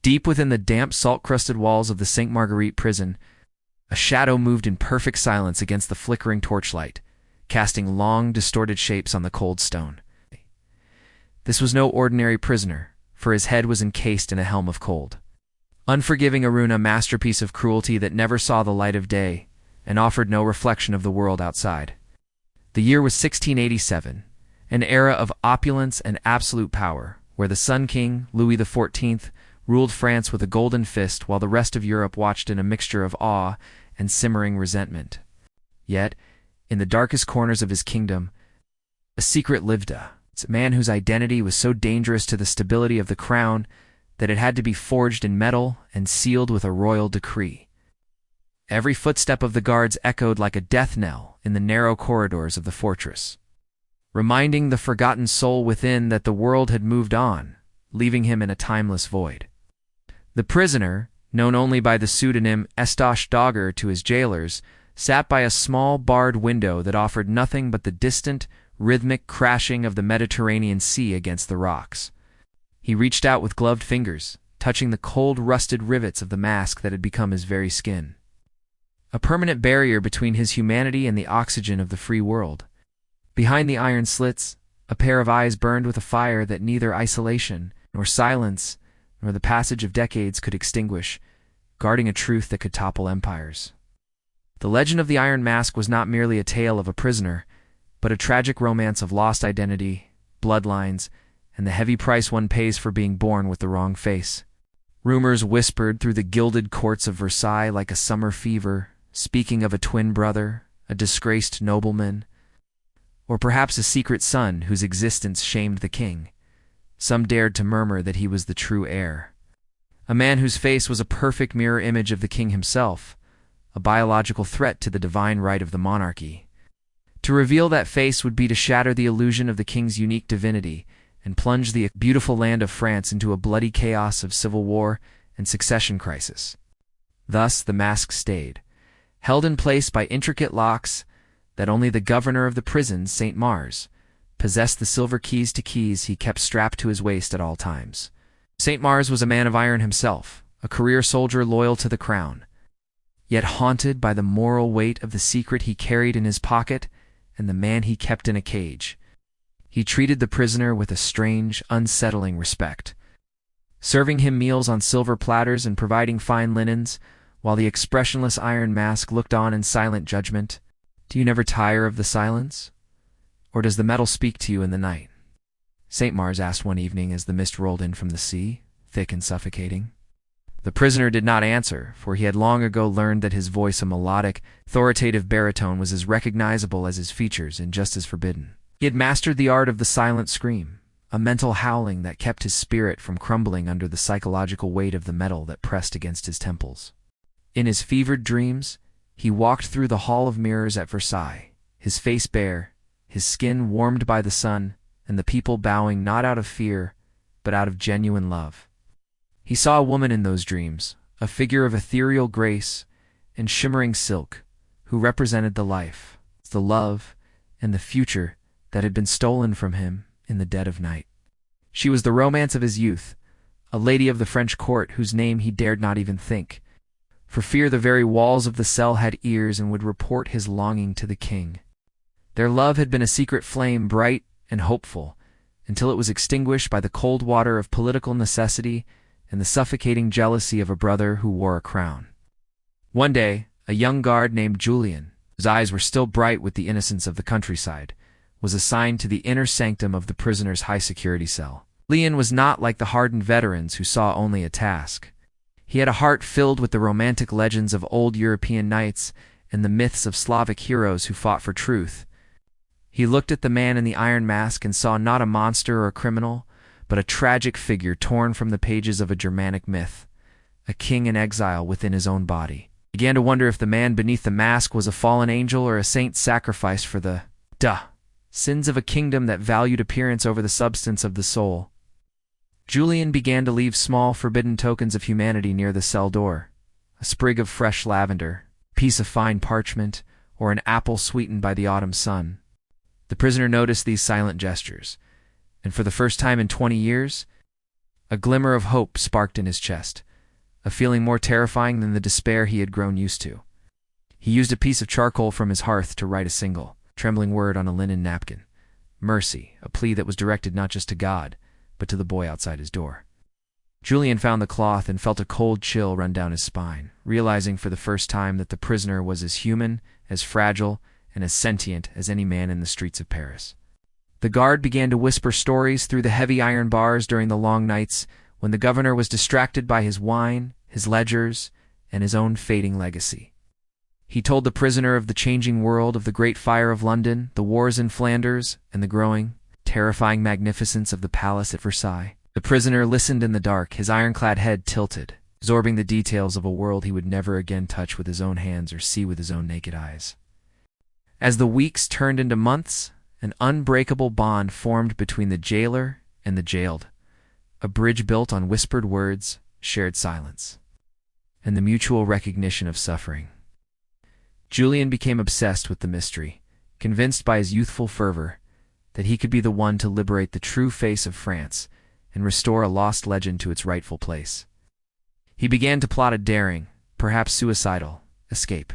Deep within the damp, salt-crusted walls of the Sainte Marguerite prison, a shadow moved in perfect silence against the flickering torchlight, casting long, distorted shapes on the cold stone. This was no ordinary prisoner, for his head was encased in a helm of cold. Unforgiving Aruna, masterpiece of cruelty that never saw the light of day and offered no reflection of the world outside. The year was 1687, an era of opulence and absolute power, where the Sun King, Louis XIV, ruled France with a golden fist while the rest of Europe watched in a mixture of awe and simmering resentment. Yet, in the darkest corners of his kingdom, a secret lived, a man whose identity was so dangerous to the stability of the crown that it had to be forged in metal and sealed with a royal decree. Every footstep of the guards echoed like a death knell in the narrow corridors of the fortress, reminding the forgotten soul within that the world had moved on, leaving him in a timeless void. The prisoner, known only by the pseudonym Eustache Dogger to his jailers, sat by a small barred window that offered nothing but the distant, rhythmic crashing of the Mediterranean Sea against the rocks. He reached out with gloved fingers, touching the cold, rusted rivets of the mask that had become his very skin. A permanent barrier between his humanity and the oxygen of the free world. Behind the iron slits, a pair of eyes burned with a fire that neither isolation, nor silence, nor the passage of decades could extinguish, guarding a truth that could topple empires. The legend of the Iron Mask was not merely a tale of a prisoner, but a tragic romance of lost identity, bloodlines, and the heavy price one pays for being born with the wrong face. Rumors whispered through the gilded courts of Versailles like a summer fever, speaking of a twin brother, a disgraced nobleman, or perhaps a secret son whose existence shamed the king. Some dared to murmur that he was the true heir. A man whose face was a perfect mirror image of the king himself, a biological threat to the divine right of the monarchy. To reveal that face would be to shatter the illusion of the king's unique divinity and plunge the beautiful land of France into a bloody chaos of civil war and succession crisis. Thus the mask stayed, held in place by intricate locks that only the governor of the prison, St. Mars, possessed the silver keys to keys he kept strapped to his waist at all times. St. Mars was a man of iron himself, a career soldier loyal to the crown, yet haunted by the moral weight of the secret he carried in his pocket and the man he kept in a cage. He treated the prisoner with a strange, unsettling respect, serving him meals on silver platters and providing fine linens, while the expressionless Iron Mask looked on in silent judgment. Do you never tire of the silence? Or does the metal speak to you in the night? St. Mars asked one evening as the mist rolled in from the sea, thick and suffocating. The prisoner did not answer, for he had long ago learned that his voice, a melodic, authoritative baritone, was as recognizable as his features and just as forbidden. He had mastered the art of the silent scream, a mental howling that kept his spirit from crumbling under the psychological weight of the metal that pressed against his temples. In his fevered dreams, he walked through the Hall of Mirrors at Versailles, his face bare, his skin warmed by the sun, and the people bowing not out of fear, but out of genuine love. He saw a woman in those dreams, a figure of ethereal grace and shimmering silk, who represented the life, the love, and the future that had been stolen from him in the dead of night. She was the romance of his youth, a lady of the French court whose name he dared not even think, for fear the very walls of the cell had ears and would report his longing to the king. Their love had been a secret flame, bright and hopeful, until it was extinguished by the cold water of political necessity and the suffocating jealousy of a brother who wore a crown. One day, a young guard named Julian, whose eyes were still bright with the innocence of the countryside, was assigned to the inner sanctum of the prisoner's high-security cell. Julian was not like the hardened veterans who saw only a task. He had a heart filled with the romantic legends of old European knights and the myths of Slavic heroes who fought for truth. He looked at the man in the Iron Mask and saw not a monster or a criminal, but a tragic figure torn from the pages of a Germanic myth, a king in exile within his own body. He began to wonder if the man beneath the mask was a fallen angel or a saint sacrificed for the sins of a kingdom that valued appearance over the substance of the soul. Julian began to leave small, forbidden tokens of humanity near the cell door, a sprig of fresh lavender, a piece of fine parchment, or an apple sweetened by the autumn sun. The prisoner noticed these silent gestures, and for the first time in 20 years, A glimmer of hope sparked in his chest, a feeling more terrifying than the despair he had grown used to. He used a piece of charcoal from his hearth to write a single, trembling word on a linen napkin. Mercy, a plea that was directed not just to God, but to the boy outside his door. Julian found the cloth and felt a cold chill run down his spine, realizing for the first time that the prisoner was as human, as fragile, and as sentient as any man in the streets of Paris. The guard began to whisper stories through the heavy iron bars during the long nights when the governor was distracted by his wine, his ledgers, and his own fading legacy. He told the prisoner of the changing world, of the Great Fire of London, the wars in Flanders, and the growing, terrifying magnificence of the palace at Versailles. The prisoner listened in the dark, his ironclad head tilted, absorbing the details of a world he would never again touch with his own hands or see with his own naked eyes. As the weeks turned into months, an unbreakable bond formed between the jailer and the jailed, a bridge built on whispered words, shared silence, and the mutual recognition of suffering. Julian became obsessed with the mystery, convinced by his youthful fervor that he could be the one to liberate the true face of France and restore a lost legend to its rightful place. He began to plot a daring, perhaps suicidal, escape.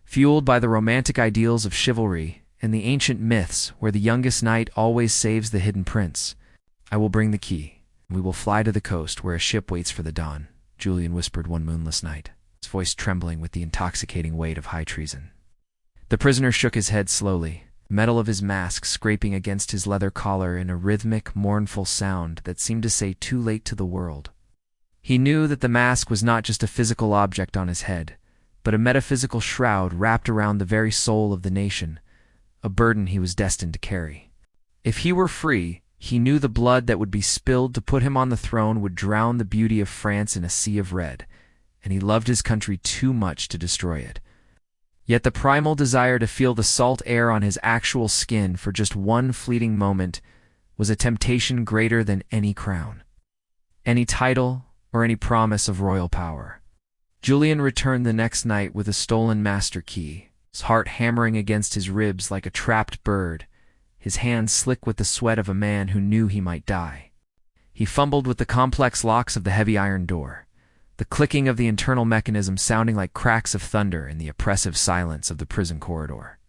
Fueled by the romantic ideals of chivalry and the ancient myths where the youngest knight always saves the hidden prince, "I will bring the key, and we will fly to the coast where a ship waits for the dawn," Julian whispered one moonless night, his voice trembling with the intoxicating weight of high treason. The prisoner shook his head slowly, the metal of his mask scraping against his leather collar in a rhythmic, mournful sound that seemed to say too late to the world. He knew that the mask was not just a physical object on his head, but a metaphysical shroud wrapped around the very soul of the nation, a burden he was destined to carry. If he were free, he knew the blood that would be spilled to put him on the throne would drown the beauty of France in a sea of red, and he loved his country too much to destroy it. Yet the primal desire to feel the salt air on his actual skin for just one fleeting moment was a temptation greater than any crown, any title, or any promise of royal power. Julian returned the next night with a stolen master key, his heart hammering against his ribs like a trapped bird, his hands slick with the sweat of a man who knew he might die. He fumbled with the complex locks of the heavy iron door, the clicking of the internal mechanism sounding like cracks of thunder in the oppressive silence of the prison corridor.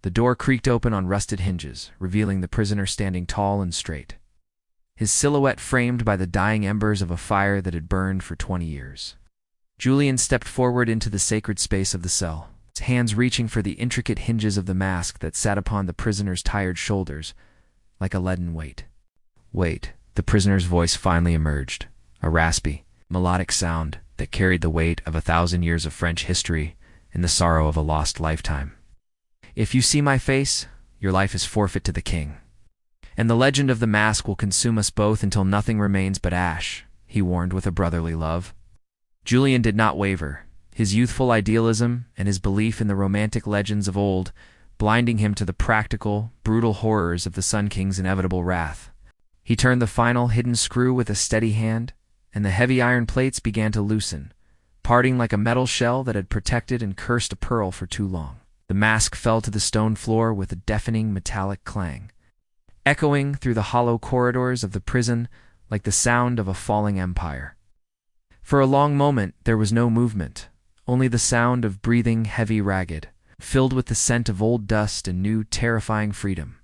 The door creaked open on rusted hinges, revealing the prisoner standing tall and straight, his silhouette framed by the dying embers of a fire that had burned for 20 years. Julian stepped forward into the sacred space of the cell, his hands reaching for the intricate hinges of the mask that sat upon the prisoner's tired shoulders like a leaden weight. "Wait," the prisoner's voice finally emerged, a raspy, melodic sound that carried the weight of 1,000 years of French history and the sorrow of a lost lifetime. "If you see my face, your life is forfeit to the king. And the legend of the mask will consume us both until nothing remains but ash," he warned with a brotherly love. Julian did not waver, his youthful idealism and his belief in the romantic legends of old blinding him to the practical, brutal horrors of the Sun King's inevitable wrath. He turned the final hidden screw with a steady hand, and the heavy iron plates began to loosen, parting like a metal shell that had protected and cursed a pearl for too long. The mask fell to the stone floor with a deafening metallic clang, echoing through the hollow corridors of the prison like the sound of a falling empire. For a long moment there was no movement, only the sound of breathing heavy ragged, filled with the scent of old dust and new terrifying freedom.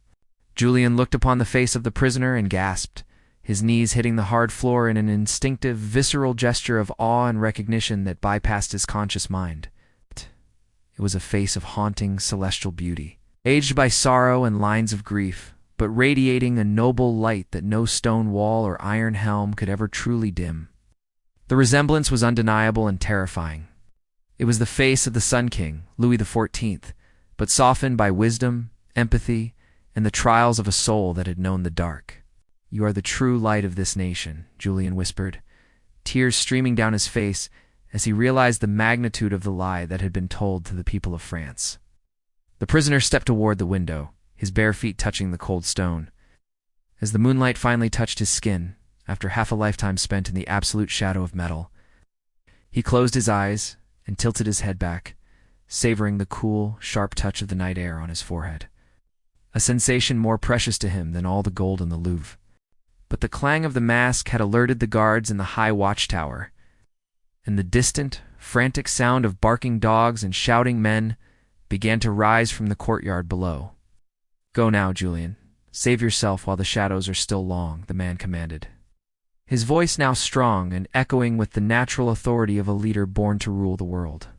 Julian looked upon the face of the prisoner and gasped, his knees hitting the hard floor in an instinctive, visceral gesture of awe and recognition that bypassed his conscious mind. It was a face of haunting, celestial beauty, aged by sorrow and lines of grief, but radiating a noble light that no stone wall or iron helm could ever truly dim. The resemblance was undeniable and terrifying. It was the face of the Sun King, Louis XIV, but softened by wisdom, empathy, and the trials of a soul that had known the dark. "You are the true light of this nation," Julian whispered, tears streaming down his face as he realized the magnitude of the lie that had been told to the people of France. The prisoner stepped toward the window, his bare feet touching the cold stone. As the moonlight finally touched his skin, after half a lifetime spent in the absolute shadow of metal, he closed his eyes and tilted his head back, savoring the cool, sharp touch of the night air on his forehead, a sensation more precious to him than all the gold in the Louvre. But the clang of the mask had alerted the guards in the high watchtower, and the distant, frantic sound of barking dogs and shouting men began to rise from the courtyard below. "Go now, Julian. Save yourself while the shadows are still long," the man commanded, his voice now strong and echoing with the natural authority of a leader born to rule the world.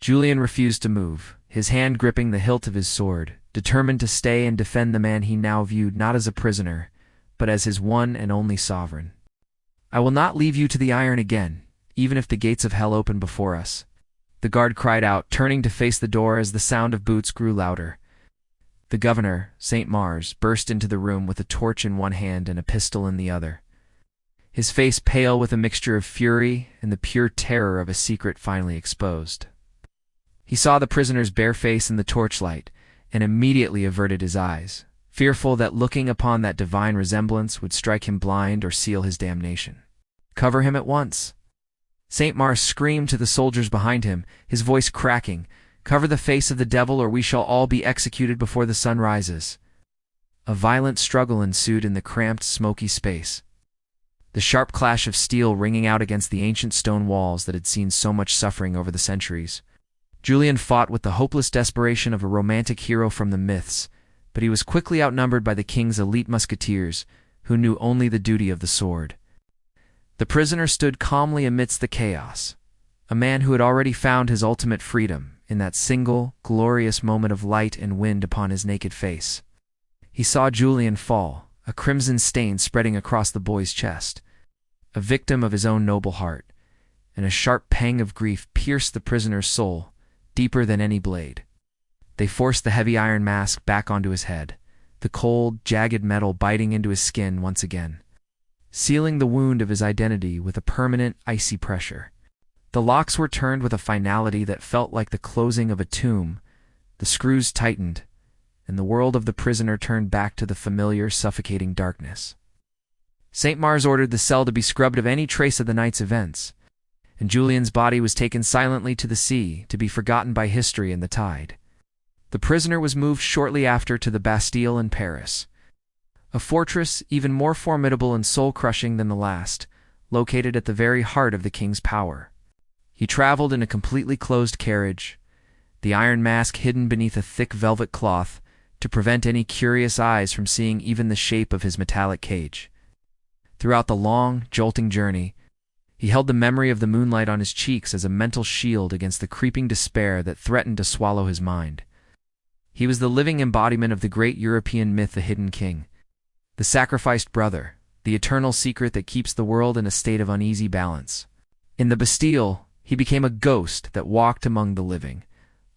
Julian refused to move, his hand gripping the hilt of his sword, determined to stay and defend the man he now viewed not as a prisoner, but as his one and only sovereign. "I will not leave you to the iron again, even if the gates of hell open before us," the guard cried out, turning to face the door as the sound of boots grew louder. The governor, St. Mars, burst into the room with a torch in one hand and a pistol in the other, his face pale with a mixture of fury and the pure terror of a secret finally exposed. He saw the prisoner's bare face in the torchlight and immediately averted his eyes, fearful that looking upon that divine resemblance would strike him blind or seal his damnation. "Cover him at once!" St. Mars screamed to the soldiers behind him, his voice cracking. "Cover the face of the devil, or we shall all be executed before the sun rises." A violent struggle ensued in the cramped, smoky space, the sharp clash of steel ringing out against the ancient stone walls that had seen so much suffering over the centuries. Julian fought with the hopeless desperation of a romantic hero from the myths, but he was quickly outnumbered by the king's elite musketeers, who knew only the duty of the sword. The prisoner stood calmly amidst the chaos, a man who had already found his ultimate freedom in that single, glorious moment of light and wind upon his naked face. He saw Julian fall, a crimson stain spreading across the boy's chest, a victim of his own noble heart, and a sharp pang of grief pierced the prisoner's soul, deeper than any blade. They forced the heavy iron mask back onto his head, the cold, jagged metal biting into his skin once again, sealing the wound of his identity with a permanent, icy pressure. The locks were turned with a finality that felt like the closing of a tomb, the screws tightened, and the world of the prisoner turned back to the familiar, suffocating darkness. St. Mars ordered the cell to be scrubbed of any trace of the night's events, and Julian's body was taken silently to the sea, to be forgotten by history and the tide. The prisoner was moved shortly after to the Bastille in Paris, a fortress even more formidable and soul-crushing than the last, located at the very heart of the king's power. He traveled in a completely closed carriage, the iron mask hidden beneath a thick velvet cloth to prevent any curious eyes from seeing even the shape of his metallic cage. Throughout the long, jolting journey, he held the memory of the moonlight on his cheeks as a mental shield against the creeping despair that threatened to swallow his mind. He was the living embodiment of the great European myth, the hidden king, the sacrificed brother, the eternal secret that keeps the world in a state of uneasy balance. In the Bastille, he became a ghost that walked among the living,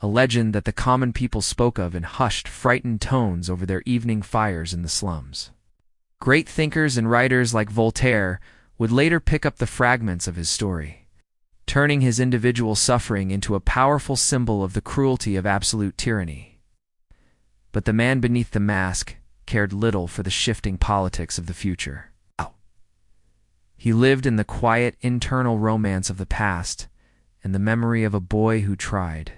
a legend that the common people spoke of in hushed, frightened tones over their evening fires in the slums. Great thinkers and writers like Voltaire would later pick up the fragments of his story, turning his individual suffering into a powerful symbol of the cruelty of absolute tyranny. But the man beneath the mask cared little for the shifting politics of the future. He lived in the quiet internal romance of the past and the memory of a boy who tried.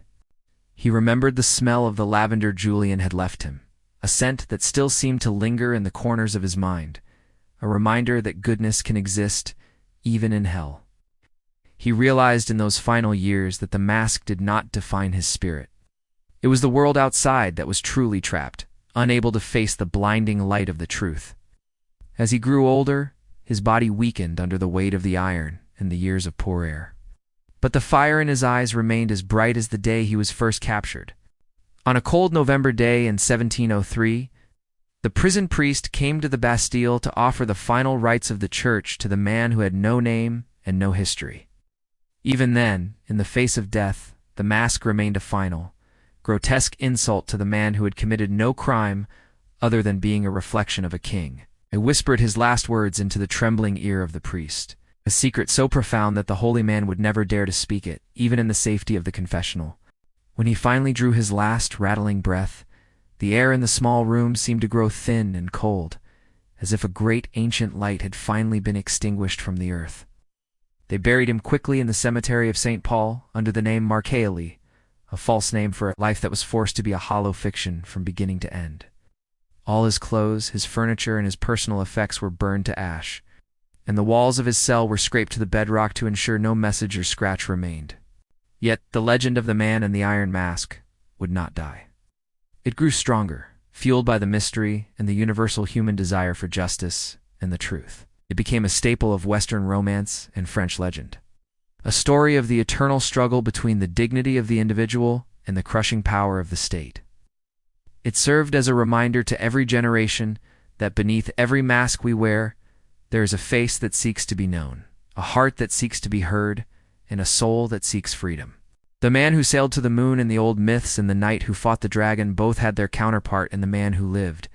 He remembered the smell of the lavender Julian had left him, a scent that still seemed to linger in the corners of his mind, a reminder that goodness can exist even in hell. He realized in those final years that the mask did not define his spirit. It was the world outside that was truly trapped, unable to face the blinding light of the truth. As he grew older, his body weakened under the weight of the iron and the years of poor air. But the fire in his eyes remained as bright as the day he was first captured. On a cold November day in 1703, the prison priest came to the Bastille to offer the final rites of the church to the man who had no name and no history. Even then, in the face of death, the mask remained a final, grotesque insult to the man who had committed no crime other than being a reflection of a king. He whispered his last words into the trembling ear of the priest, a secret so profound that the holy man would never dare to speak it, even in the safety of the confessional. When he finally drew his last rattling breath, the air in the small room seemed to grow thin and cold, as if a great ancient light had finally been extinguished from the earth. They buried him quickly in the cemetery of St. Paul under the name Marcaeli, a false name for a life that was forced to be a hollow fiction from beginning to end. All his clothes, his furniture, and his personal effects were burned to ash, and the walls of his cell were scraped to the bedrock to ensure no message or scratch remained. Yet the legend of the man in the iron mask would not die. It grew stronger, fueled by the mystery and the universal human desire for justice and the truth. It became a staple of Western romance and French legend, a story of the eternal struggle between the dignity of the individual and the crushing power of the state. It served as a reminder to every generation that beneath every mask we wear, there is a face that seeks to be known, a heart that seeks to be heard, and a soul that seeks freedom. The man who sailed to the moon in the old myths and the knight who fought the dragon both had their counterpart in the man who lived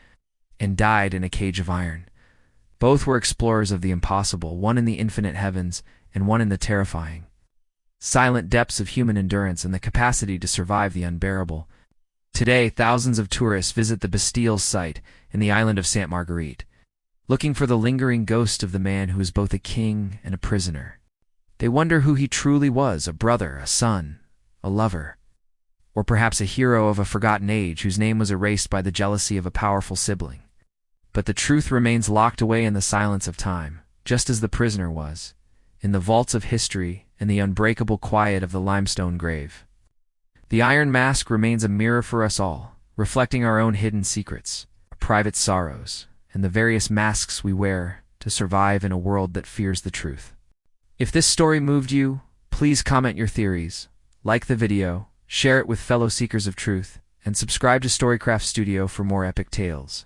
and died in a cage of iron. Both were explorers of the impossible, one in the infinite heavens and one in the terrifying, silent depths of human endurance and the capacity to survive the unbearable. Today, thousands of tourists visit the Bastille's site in the island of Sainte Marguerite, looking for the lingering ghost of the man who was both a king and a prisoner. They wonder who he truly was, a brother, a son, a lover, or perhaps a hero of a forgotten age whose name was erased by the jealousy of a powerful sibling. But the truth remains locked away in the silence of time, just as the prisoner was, in the vaults of history and the unbreakable quiet of the limestone grave. The iron mask remains a mirror for us all, reflecting our own hidden secrets, our private sorrows, and the various masks we wear to survive in a world that fears the truth. If this story moved you, please comment your theories, like the video, share it with fellow seekers of truth, and subscribe to Storycraft Studio for more epic tales.